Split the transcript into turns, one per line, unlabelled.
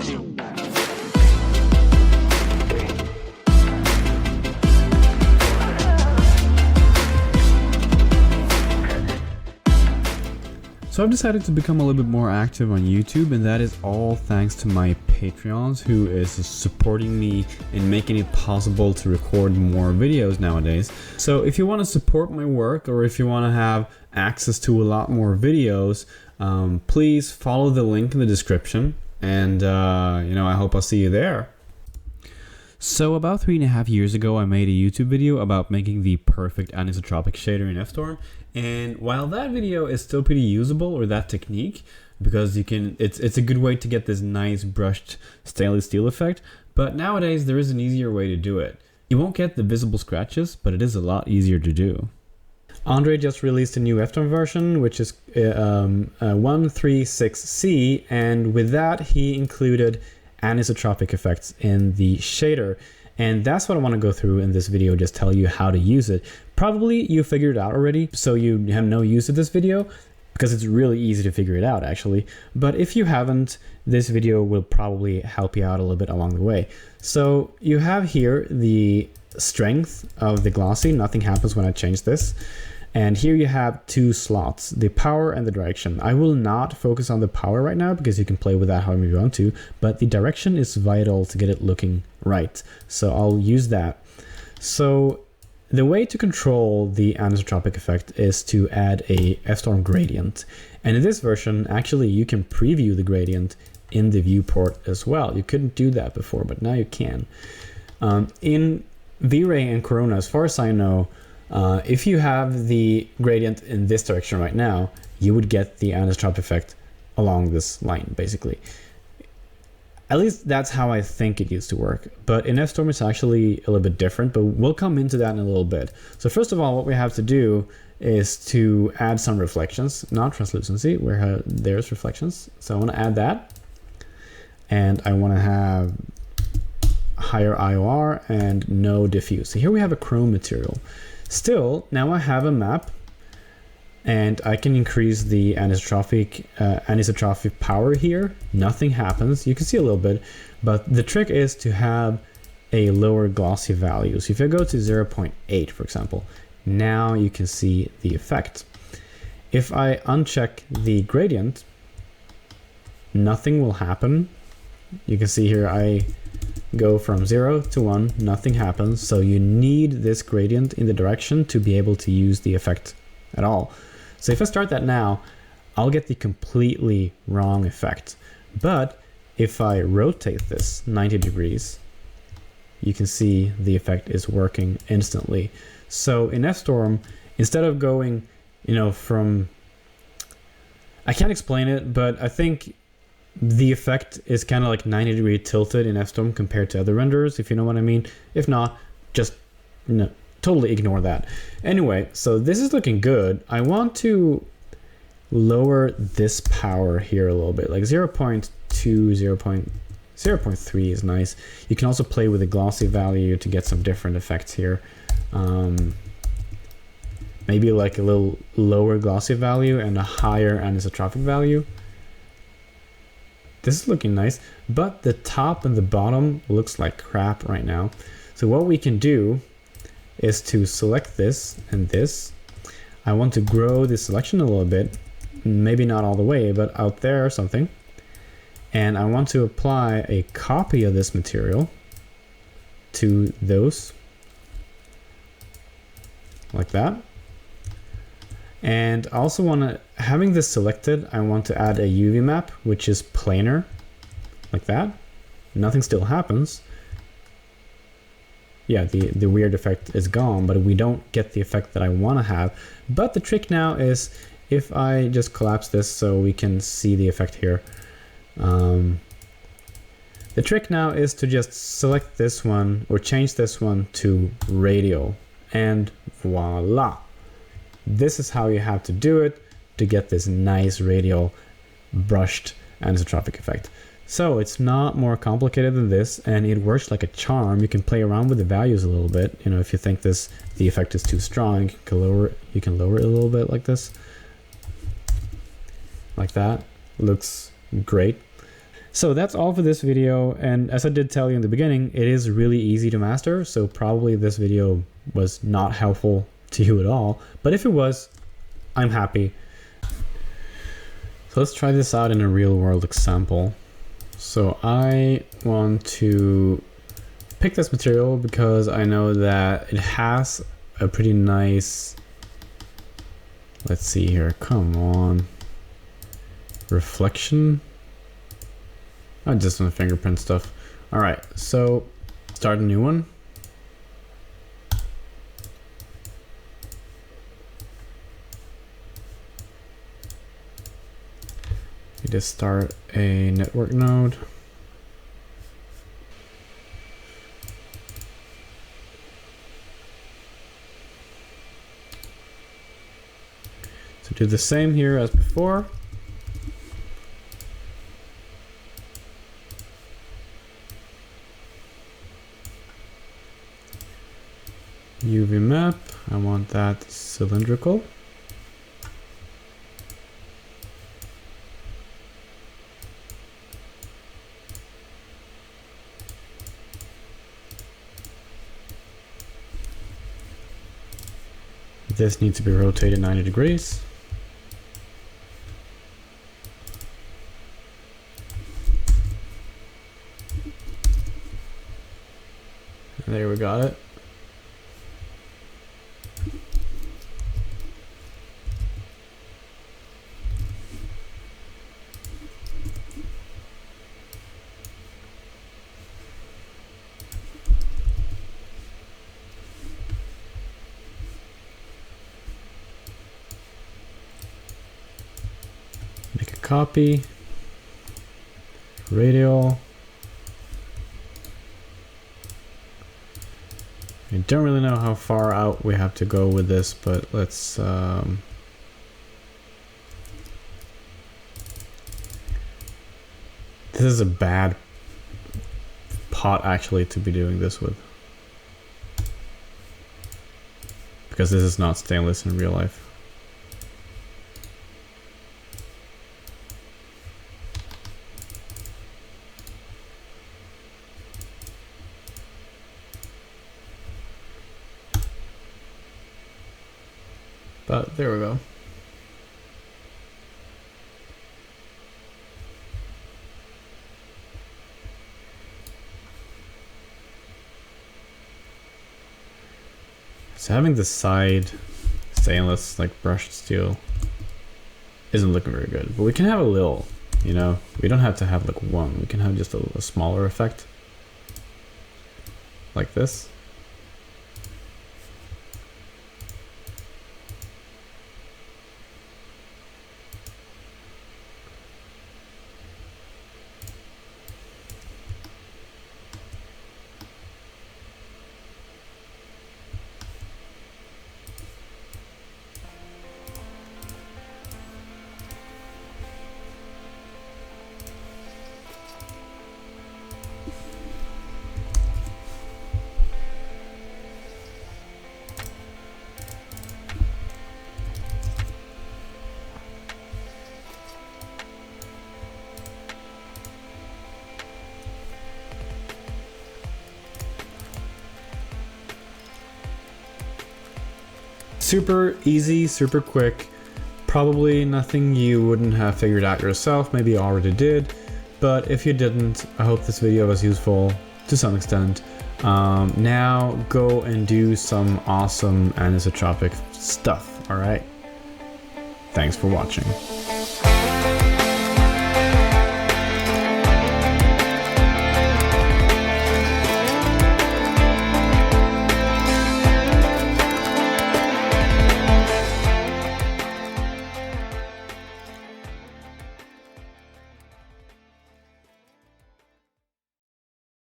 So I've decided to become a little bit more active on YouTube, and that is all thanks to my Patreons, who is supporting me in making it possible to record more videos nowadays. So if you want to support my work, or if you want to have access to a lot more videos, please follow the link in the description, and I hope I'll see you there. So about 3.5 years ago, I made a YouTube video about making the perfect anisotropic shader in FStorm. And while that video is still pretty usable, or that technique, because it's a good way to get this nice brushed stainless steel effect, but nowadays there is an easier way to do it. You won't get the visible scratches, but it is a lot easier to do. Andre just released a new FStorm version, which is 1.36c, and with that he included anisotropic effects in the shader, and that's what I want to go through in this video, just tell you how to use it. Probably you figured it out already, so you have no use of this video, because it's really easy to figure it out actually, but if you haven't, this video will probably help you out a little bit along the way. So you have here the strength of the glossy, nothing happens when I change this. And here you have two slots, the power and the direction. I will not focus on the power right now because you can play with that however you want to, but the direction is vital to get it looking right. So I'll use that. So the way to control the anisotropic effect is to add a FStorm gradient. And in this version, actually you can preview the gradient in the viewport as well. You couldn't do that before, but now you can. In V-Ray and Corona, as far as I know, if you have the gradient in this direction right now, you would get the anisotropic effect along this line, basically. At least that's how I think it used to work. But in FStorm it's actually a little bit different, but we'll come into that in a little bit. So first of all, what we have to do is to add some reflections, not translucency, where there's reflections. So I want to add that. And I want to have higher IOR and no diffuse. So here we have a chrome material. Still, now I have a map, and I can increase the anisotropic power here. Nothing happens. You can see a little bit, but the trick is to have a lower glossy value. So if I go to 0.8, for example, now you can see the effect. If I uncheck the gradient, nothing will happen. You can see here I go from 0 to 1, nothing happens. So you need this gradient in the direction to be able to use the effect at all. So if I start that now, I'll get the completely wrong effect. But if I rotate this 90 degrees, you can see the effect is working instantly. So in FStorm, instead of going, from, I can't explain it, but I think the effect is kind of like 90 degree tilted in FStorm compared to other renderers, if you know what I mean. If not, just totally ignore that. Anyway, so this is looking good. I want to lower this power here a little bit, like 0.2, 0.3 is nice. You can also play with the glossy value to get some different effects here. Maybe like a little lower glossy value and a higher anisotropic value. This is looking nice, but the top and the bottom looks like crap right now. So what we can do is to select this and this. I want to grow the selection a little bit, maybe not all the way, but out there or something. And I want to apply a copy of this material to those, like that. And I also want to, having this selected, I want to add a UV map, which is planar, like that. Nothing still happens. Yeah, the weird effect is gone, but we don't get the effect that I want to have. But the trick now is if I just collapse this so we can see the effect here. The trick now is to just select this one or change this one to radial, and voila. This is how you have to do it to get this nice radial brushed anisotropic effect. So it's not more complicated than this, and it works like a charm. You can play around with the values a little bit. If you think the effect is too strong, you can lower it a little bit like this. Like that. Looks great. So that's all for this video, and as I did tell you in the beginning, it is really easy to master, so probably this video was not helpful to you at all, but if it was, I'm happy. So let's try this out in a real world example. So I want to pick this material because I know that it has a pretty nice, let's see here, come on, reflection. Not just on the fingerprint stuff. All right, so start a new one. You just start a network node. So do the same here as before. UV map, I want that cylindrical. This needs to be rotated 90 degrees. And there we got it. Make a copy, radial. I don't really know how far out we have to go with this, but let's this is a bad pot actually to be doing this with, because this is not stainless in real life. But there we go. So having the side stainless like brushed steel isn't looking very good, but we can have a little, you know, we don't have to have like one, we can have just a smaller effect like this. Super easy, super quick, probably nothing you wouldn't have figured out yourself, maybe you already did, but if you didn't, I hope this video was useful to some extent. Now go and do some awesome anisotropic stuff, alright? Thanks for watching.